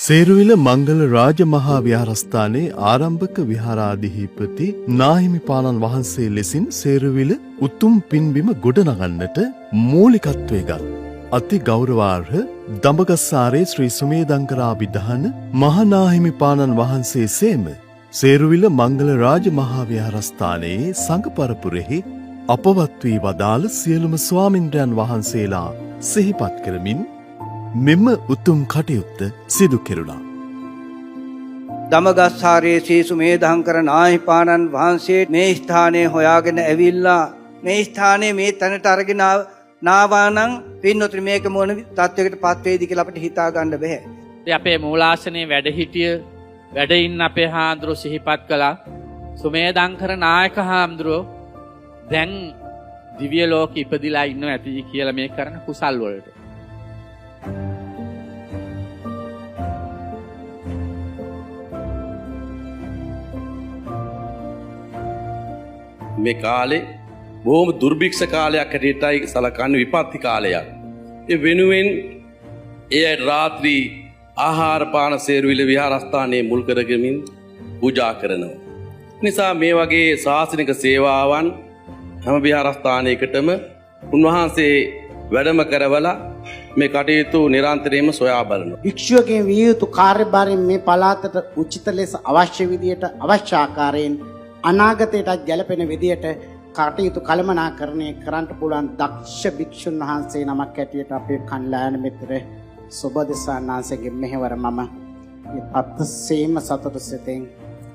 සේරුවිල මංගල රාජ මහා විහාරස්ථානයේ ආරම්භක විහාරාධිපති නාහිමිපාණන් වහන්සේ ලෙසින් සේරුවිල උතුම් පින්බිම ගොඩනගන්නට මූලිකත්වය ගත් අති ගෞරවාර්හ දඹගස්සාරේ ශ්‍රී සුමේධංකරාභිධාන මහනාහිමිපාණන් වහන්සේ සේම සේරුවිල මංගල රාජ මහා විහාරස්ථානයේ සංඝ පරපුරෙහි අපවත් වී වදාළ සියලුම ස්වාමින්ද්‍රයන් වහන්සේලා සිහිපත් කරමින් මෙම උතුම් කටයුත්ත සිදු කෙරුණා. දඹගස්සාරේ ශ්‍රී සුමේධංකර නාහිමිපාණන් වහන්සේ මේ ස්ථානයේ හොයාගෙන ඇවිල්ලා මේ ස්ථානයේ මේ තැනට අරගෙන නාවා නම් පින්නොත් මේක මොන තත්වයකට පත් වේද කියලා අපිට හිතා ගන්න බෑ. ඉතින් අපේ මූලාසනයේ වැඩ හිටිය වැඩ ඉන්න අපේ හාමුදුරුවෝ සිහිපත් කළා. සුමේධංකර නායක හාමුදුරුවෝ දැන් දිව්‍ය ලෝකෙ ඉපදිලා ඉන්නව ඇති කියලා මේ කරන කුසල් වලට. මේ කාලේ බොහොම දුර්භික්ෂ කාලයක් හැටියටයි සලකන්නේ විපත්ති කාලයක්. ඒ වෙනුවෙන් ඒ රාත්‍රී ආහාර පාන සේරුවිල විහාරස්ථානයේ මුල් කරගමින් පූජා කරනවා. නිසා මේ වගේ ශාසනික සේවාවන් හැම විහාරස්ථානයකටම උන්වහන්සේ වැඩම කරවලා මේ කටයුතු නිරන්තරයෙන්ම සොයා බලනවා. භික්ෂුවකින් විය යුතු කාර්යභාරයෙන් මේ පළාතට උචිත ලෙස අවශ්‍ය විදියට අවශ්‍ය ආකාරයෙන් අනාගතයටත් ගැලපෙන විදියට කටයුතු කළමනාකරණය කරන්න පුළුවන් දක්ෂ භික්ෂුන් වහන්සේ නමක් හැටියට අපේ කණ්ඩායම මිත්‍ර සුබදෙසානාංශගේ මෙහෙවර මම අත්සේම සතුට සිතෙන්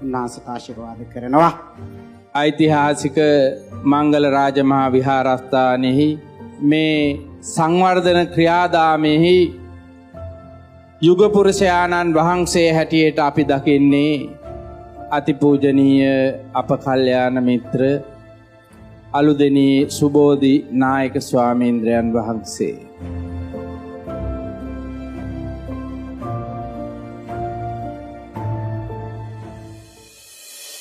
උන්වහන්සේට ආශිර්වාද කරනවා. ඓතිහාසික මංගල රාජමහා විහාරස්ථානයෙහි මේ සංවර්ධන ක්‍රියාදාමයෙහි යුග පුරුෂයාණන් වහන්සේ හැටියට අපි දකින්නේ අතිපූජනීය අප කල්යාණ මිත්‍ර අලුදෙනී සුබෝධි නායක ස්වාමීන්ද්‍රයන් වහන්සේ.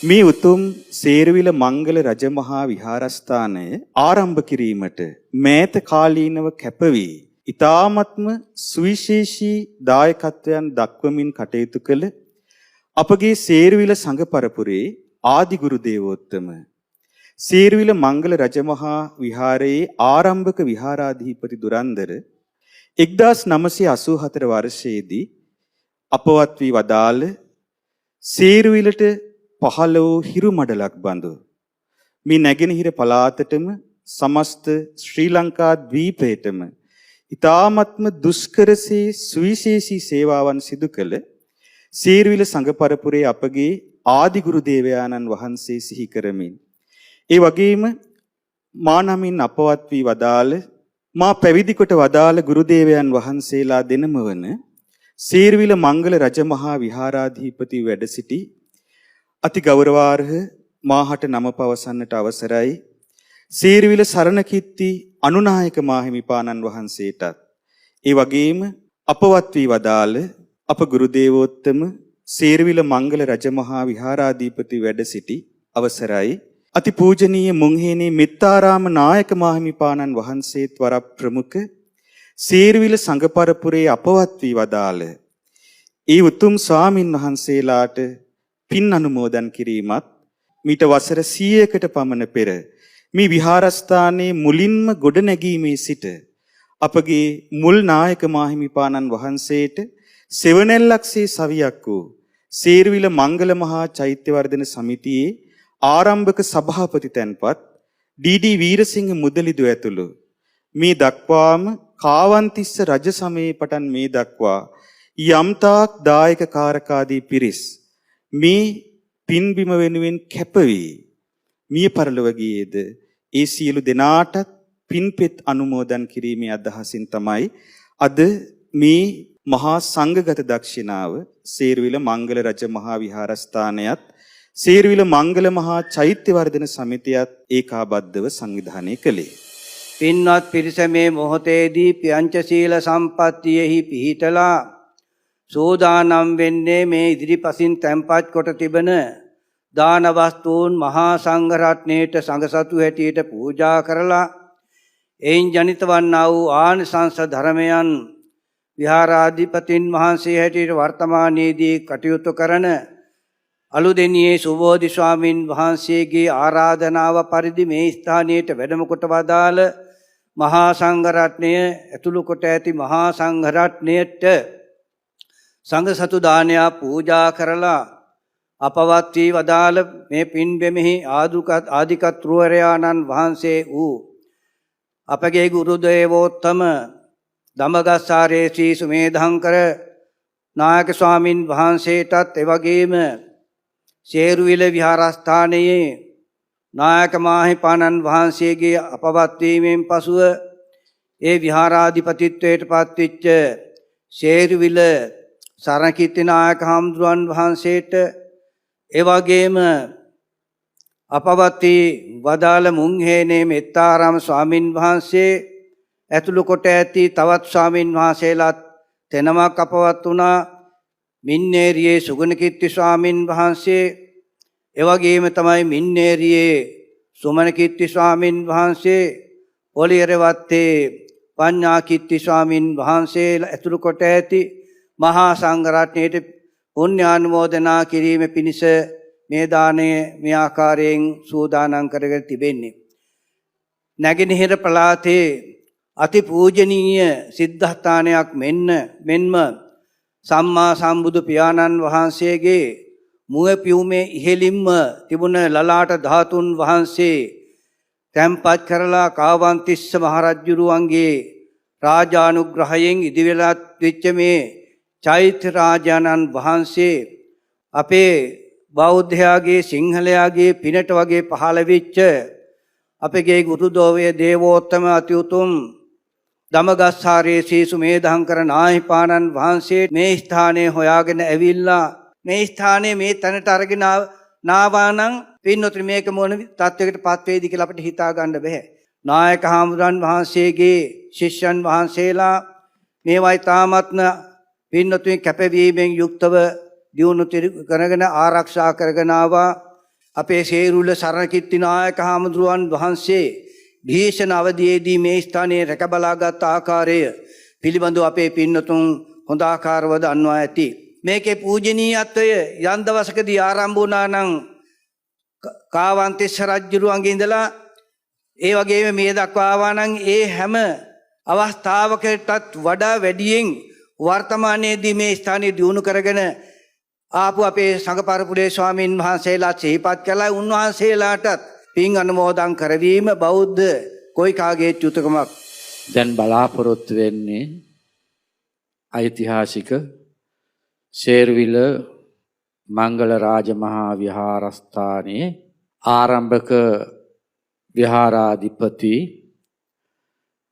මේ උතුම් සේරුවිල මංගල රජමහා විහාරස්ථානය ආරම්භ කිරීමට මෑත කාලීනව කැපවී ඊ타ත්ම සුවිශේෂී දායකත්වයන් දක්වමින් කටයුතු කළ අපගේ සේරුවිල සංඝ පරපුරේ ආදි ගුරු දේවෝත්තම සේරුවිල මංගල රජමහා විහාරයේ ආරම්භක විහාරාධිපති දුරන්දර 1984 වර්ෂයේදී අපවත් වී වදාළ සේරුවිලට පහළ වූ හිරු මඩලක් බඳු මේ නැගෙනහිර පළාතටම සමස්ත ශ්‍රී ලංකා ද්වීපයටම ඊ타ත්ම දුෂ්කරසේ සුවිශේෂී සේවාවන් සිදු කළ සේරුවිල සංඝ පරපුරේ අපගේ ආදි ගුරු දේවයාණන් වහන්සේ සිහි කරමින් ඒ වගේම මා නමින් අපවත් වී වදාළ මා පැවිදි කොට වදාළ ගුරු දේවයන් වහන්සේලා දෙනම වන සේරුවිල මංගල රජමහා විහාරාධිපති වැඩ සිටි අති ගෞරවාර්හ මාහට නම පවසන්නට අවසරයි. සේරුවිල සරණ කිත්ති අනුනායක මාහිමිපාණන් වහන්සේටත් ඒ වගේම අපවත් වී වදාළ අප ගුරු දේවෝත්තම සේරුවිල මංගල රජමහා විහාරාධිපති වැඩ සිටි අවසරයි. අති පූජනීය මුංහේනේ මෙත්තාරාම නායක මාහිමිපාණන් වහන්සේත් වර ප්‍රමුඛ සේරුවිල සංඝ පරපුරේ අපවත් වී වදාළ ඒ උතුම් ස්වාමින් වහන්සේලාට පින් අනුමෝදන් කිරීමත් මීට වසර 100කට පමණ පෙර මේ විහාරස්ථානයේ මුලින්ම ගොඩනැගීමේ සිට අපගේ මුල් නායක මාහිමිපාණන් වහන්සේට සෙවණැල්ලක්සේ සවියක් වූ සේරුවිල මංගල මහා චෛත්‍යවර්ධන සමිතියේ ආරම්භක සභාපති තැන්පත් ඩී.ඩී. වීරසිංහ මුදලිදු ඇතුළු මේ දක්වාම කාවන්තිස්ස රජ සමයේ පටන් මේ දක්වා යම්තාක් දායක කාරකාදී පිරිස් මේ පින්බිම වෙනුවෙන් කැපවී මිය පරලොව ගියේද ඒ සියලු දෙනාටත් පින්පෙත් අනුමෝදන් කිරීමේ අදහසින් තමයි අද මේ මහා සංඝගත දක්ෂිනාව සේරුවිල මංගල රජ මහා විහාරස්ථානයත් සේරුවිල මංගල මහා චෛත්‍යවර්ධන සමිතියත් ඒකාබද්ධව සංවිධානය කළේ. පින්වත් පිරිස මේ මොහොතේදී පංචශීල සම්පත්තියෙහි පිහිටලා සෝදානම් වෙන්නේ මේ ඉදිරිපසින් තැන්පත් කොට තිබෙන දාන වස්තුන් මහා සංඝ රත්නයේට සංඝසතු හැටියට පූජා කරලා එයින් ජනිත වන්නා වූ ආනිසංස ධර්මයන් විහාරාධිපතින් වහන්සේ හැටියට වර්තමානයේදී කටයුතු කරන අලුදෙනියේ සුබෝධි ස්වාමින් වහන්සේගේ ආරාධනාව පරිදි මේ ස්ථානයට වැඩම කොට වදාළ මහා සංඝරත්නය ඇතුළු කොට ඇති මහා සංඝරත්නයට සංඝ සතු දානයක් පූජා කරලා අපවත් වී වදාළ මේ පින්බෙමෙහි ආදිකත්රුවරයාණන් වහන්සේ වූ අපගේ ගුරු දේවෝත්තම දඹගස්සාරේ ශ්‍රී සුමේධංකර නායක ස්වාමින් වහන්සේටත් එවැගේම සේරුවිල විහාරස්ථානයේ නායක මාහිපාණන් වහන්සේගේ අපවත් වීමෙන් පසුව ඒ විහාරාධිපතිත්වයට පත්වෙච්ච සේරුවිල සරණකීර්ති නායක හාමුදුරුවන් වහන්සේට එවැගේම අපවත් වී වදාළ මුංහේනේ මෙත්තාරාම ස්වාමින් වහන්සේ ඇතුළු කොට ඇති තවත් ස්වාමින් වහන්සේලාත් තෙනමක් අපවත් වුණා. මින්නේරියේ සුගුණකීර්ති ස්වාමින් වහන්සේ එවැගේම තමයි මින්නේරියේ සුමනකීර්ති ස්වාමින් වහන්සේ පොලියරවත්තේ පඤ්ඤාකීර්ති ස්වාමින් වහන්සේලා ඇතුළු කොට ඇති මහා සංඝරත්නයේ පුණ්‍යානුමෝදනා කිරීම පිණිස මේ දාණය මේ ආකාරයෙන් සූදානම් කරගෙන තිබෙන්නේ. නැගෙනහිර පළාතේ අති පූජනීය සිද්ධාස්ථානයක් මෙන්ම සම්මා සම්බුදු පියාණන් වහන්සේගේ මුව පියුමේ ඉහෙලින්ම තිබුණ ලලාට ධාතුන් වහන්සේ තැන්පත් කරලා කාවන්තිස්ස මහරජුරුවන්ගේ රාජානුග්‍රහයෙන් ඉදිවෙලත් වෙච්ච මේ චෛත්‍ය රාජානන් වහන්සේ අපේ බෞද්ධයාගේ සිංහලයාගේ පිනට වගේ පහළ වෙච්ච අපගේ ගුරුදෝවය දේවෝත්තම අති උතුම් දමගස්සාරේ ශ්‍රී සුමේධංකර නාහිපාණන් වහන්සේ මේ ස්ථානයේ හොයාගෙන ඇවිල්ලා මේ ස්ථානයේ මේ තැනට අරගෙන නාවා නම් පින්නොත් මේක මොන තත්වයකට පත් වේද කියලා අපිට හිතා ගන්න බෑ. නායක හාමුදුරන් වහන්සේගේ ශිෂ්‍යයන් වහන්සේලා මේවයි තාමත්ම පින්නොතුන් කැපවීමෙන් යුක්තව දියුණු කරගෙන ආරක්ෂා කරගෙන ආවා. අපේ සේරුල සරණකීර්ති නායක හාමුදුරුවන් වහන්සේ භීෂණ අවධියේදී මේ ස්ථානයේ රැකබලාගත් ආකාරය පිළිබඳව අපේ පින්නතුන් හොඳ ආකාරව දන්වා ඇති. මේකේ පූජනීයත්වය යම් දවසකදී ආරම්භ වුණා නම් කාවන්තිස්ස රජුරුවන්ගේ ඉඳලා ඒ වගේම මේ දක්වා ආවා නම් ඒ හැම අවස්ථාවකටත් වඩා වැඩියෙන් වර්තමානයේදී මේ ස්ථානය දියුණු කරගෙන ආපු අපේ සංඝ පරපුරේ ස්වාමින් වහන්සේලා සිහිපත් කළා. උන්වහන්සේලාටත් පින් අනුමෝදන් කරවීම බෞද්ධ කොයිකාගේ යුතුයකමක්. දැන් බලාපොරොත්තු වෙන්නේ ඓතිහාසික ශේර්විල මංගල රාජමහා විහාරස්ථානයේ ආරම්භක විහාරාධිපති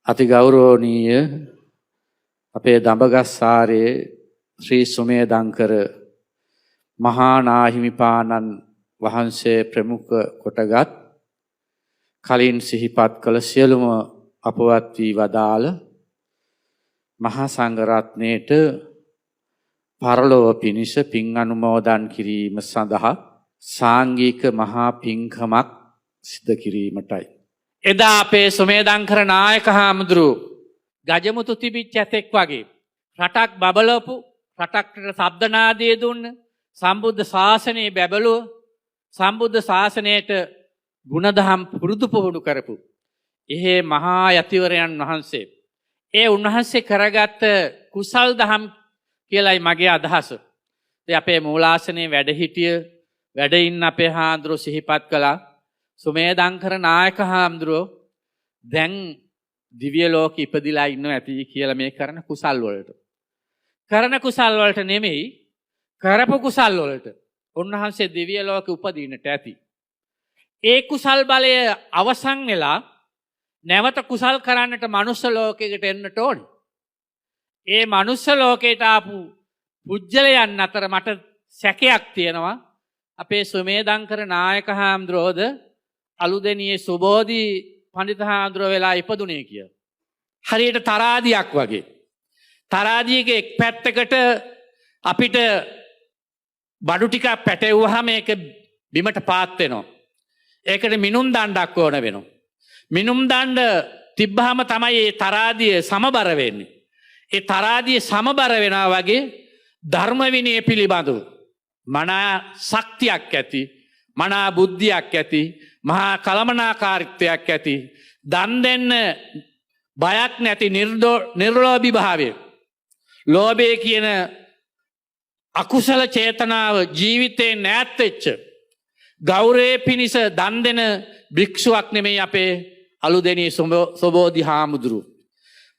අතිගෞරවනීය අපේ දඹගස්සාරේ ශ්‍රී සුමේධංකර මහා නාහිමිපාණන් වහන්සේ ප්‍රමුඛ කොටගත් කලින් සිහිපත් කළ සියලුම අපවත් වී වදාළ මහා සංඝරත්නයට පරලොව පිණිස පින් අනුමෝදන් කිරීම සඳහා සාංගික මහා පින්කමක් සිදු කිරීමටයි. එදා අපේ සුමේධංකර නායක හාමුදුරුවෝ ගජමුතු තිබිච්ච ඇතෙක් වගේ රටක් බබලපු රටකට ශබ්දනාදය දුන්න සම්බුද්ධ ශාසනයේ බැබළුව සම්බුද්ධ ශාසනයට ගුණදහම් පුරුදු පුහුණු කරපු එහෙ මහා යතිවරයන් වහන්සේ ඒ උන්වහන්සේ කරගත්ත කුසල් දහම් කියලායි මගේ අදහස. ඒ අපේ මූලාසනයේ වැඩ හිටිය වැඩ ඉන්න අපේ හාමුදුරුවෝ සිහිපත් කළා. සුමේධංකර නායක හාමුදුරුවෝ දැන් දිව්‍ය ලෝකෙ ඉපදිලා ඉන්නවා ඇති කියලා මේ කරන කුසල් වලට. කරන කුසල් වලට නෙමෙයි කරපු කුසල් වලට උන්වහන්සේ දිව්‍ය ලෝකෙ උපදින්නට ඇති. ඒ කුසල් බලය අවසන් වෙලා නැවත කුසල් කරන්නට මනුස්ස ලෝකයකට එන්නට ඕනේ. ඒ මනුස්ස ලෝකයට ආපු පුජ්‍යලයන් අතර මට සැකයක් තියෙනවා. අපේ සුමේධංකර නායක හාමුදුරුවෝද අලුදෙනියේ සුබෝධි පඬිත හාමුදුරුවෝ වෙලා ඉපදුනේ කියලා. හරියට තරාදියක් වගේ. තරාදියගේ එක් පැත්තකට අපිට බඩු ටිකක් පැටවුවාම ඒක බිමට පාත් වෙනවා. ඒකට මිනුම් දණ්ඩක් ඕන වෙනවා. මිනුම් දණ්ඩ තිබ්බහම තමයි ඒ තරාදිය සමබර වෙන්නේ. ඒ තරාදිය සමබර වෙනවා වගේ ධර්ම විනය පිළිබඳව මනා ශක්තියක් ඇති, මනා බුද්ධියක් ඇති, මහා කළමනාකාරීත්වයක් ඇති, දන් දෙන්න බයක් නැති නිර්ලෝභී භාවය, ලෝභය කියන අකුසල චේතනාව ජීවිතේ නැත් වෙච්ච ගෞරවය පිණිස දන් දෙන භික්ෂුවක් නෙමෙයි අපේ අලුදෙනී සොබෝධි හාමුදුරුවෝ.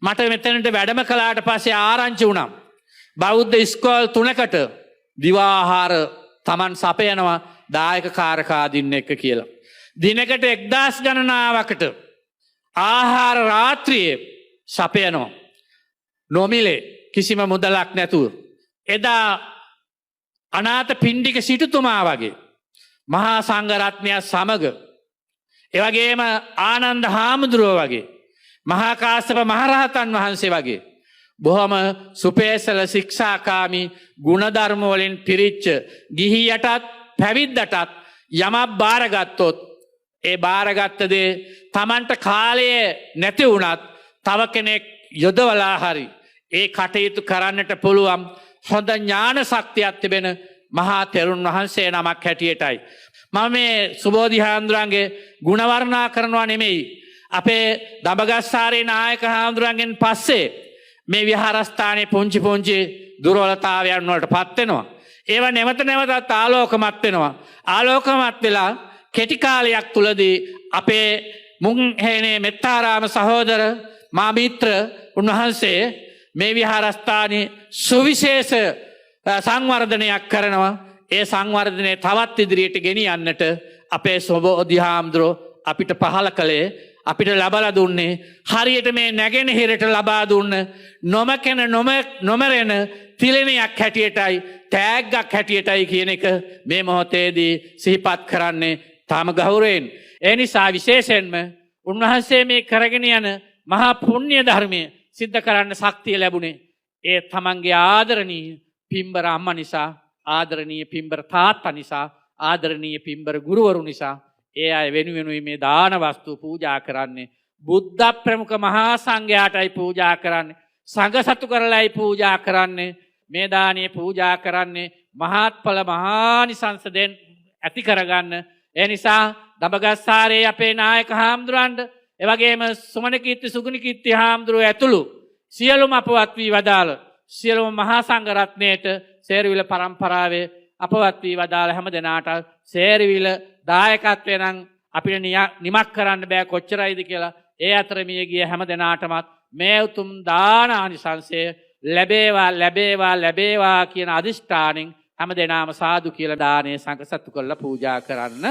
මට මෙතනට වැඩම කළාට පස්සේ ආරංචි වුණා බෞද්ධ ඉස්කෝල් 3කට දිවාහාර Taman සපයනවා දායක කාරකාදීන් එක්ක කියලා. දිනකට 1000 ගණනාවකට ආහාර රාත්‍රියේ සපයනවා නොමිලේ කිසිම මුදලක් නැතුව. එදා අනාථ පිණ්ඩික සිටුතුමා වගේ මහා සංඝරත්නය සමග, එවැගේම ආනන්ද හාමුදුරුවෝ වගේ, මහා කාශ්‍යප මහරහතන් වහන්සේ වගේ බොහොම සුපේසල ශික්ෂාකාමී ගුණධර්ම වලින් පිරිච්ච ගිහියටත් පැවිද්දටත් යමක් බාරගත්තොත් ඒ බාරගත්ත දේ Tamanට කාලය නැති වුණත් තව කෙනෙක් යොදවලා හරි ඒ කටයුතු කරන්නට පුළුවන් හොඳ ඥාන ශක්තියක් තිබෙන මහා තෙරුන් වහන්සේ නමක් හැටියටයි මම මේ සුබෝධි හාමුදුරන්ගේ ගුණ වර්ණනා කරනවා නෙමෙයි. අපේ දඹගස්සාරේ නායක හාමුදුරන්ගෙන් පස්සේ මේ විහාරස්ථානයේ පුංචි පුංචි දුර්වලතාවයන් වලට පත් වෙනවා. ඒවා නැවත නැවතත් ආලෝකමත් වෙනවා. ආලෝකමත් වෙලා කෙටි කාලයක් තුලදී අපේ මුංහේනේ මෙත්තාරාම සහෝදර මා මිත්‍ර උන්වහන්සේ මේ විහාරස්ථානයේ සුවිශේෂ සංවර්ධනයක් කරනවා. ඒ සංවර්ධනය තවත් ඉදිරියට ගෙනියන්නට අපේ සොබෝධි හාමුදුරුවෝ අපිට පහල කළේ, අපිට ලබලා දුන්නේ හරියට මේ නැගෙනහිරට ලබා දුන්න නොමකෙන නොමරෙන තිලෙනයක් හැටියටයි, තෑග්ගක් හැටියටයි කියන එක මේ මොහොතේදී සිහිපත් කරන්නේ තාම ගෞරවයෙන්. ඒ නිසා විශේෂයෙන්ම උන්වහන්සේ මේ කරගෙන යන මහා පුණ්‍ය ධර්මයේ සිද්ධ කරන්න ශක්තිය ලැබුණේ ඒ තමන්ගේ ආදරණීය පින්බර අම්මා නිසා, ආදරණීය පින්බර තාත්තා නිසා, ආදරණීය පින්බර ගුරුවරු නිසා. ඒ අය වෙනුවෙනුයි මේ දාන වස්තු පූජා කරන්නේ. බුද්ධ ප්‍රමුඛ මහා සංඝයාටයි පූජා කරන්නේ. සංඝ සතු කරලයි පූජා කරන්නේ. මේ දානිය පූජා කරන්නේ මහත්ඵල මහානිසංස දෙන් ඇති කරගන්න. ඒ නිසා දඹගස්සාරේ අපේ නායක හාමුදුරන්ට, එවැගේම සුමනකීර්ති සුගුණකීර්ති හාමුදුරුවෝ ඇතුළු සියලුම අපවත් වී වදාළ සියලුම මහා සංඝරත්නයට, සේරවිල පරම්පරාවේ අපවත් වී වදාළ හැම දෙනාට සේරවිල දායකත්වය නම් අපිට නිමක් කරන්න බෑ කොච්චරයිද කියලා. ඒ අතර මිය ගිය හැම දෙනාටමත් මේ උතුම් දාන ආනිසංසය ලැබේවා ලැබේවා ලැබේවා කියන අදිෂ්ඨානෙන් හැම දෙනාම සාදු කියලා දානේ සංඝ සතු කරලා පූජා කරන්න.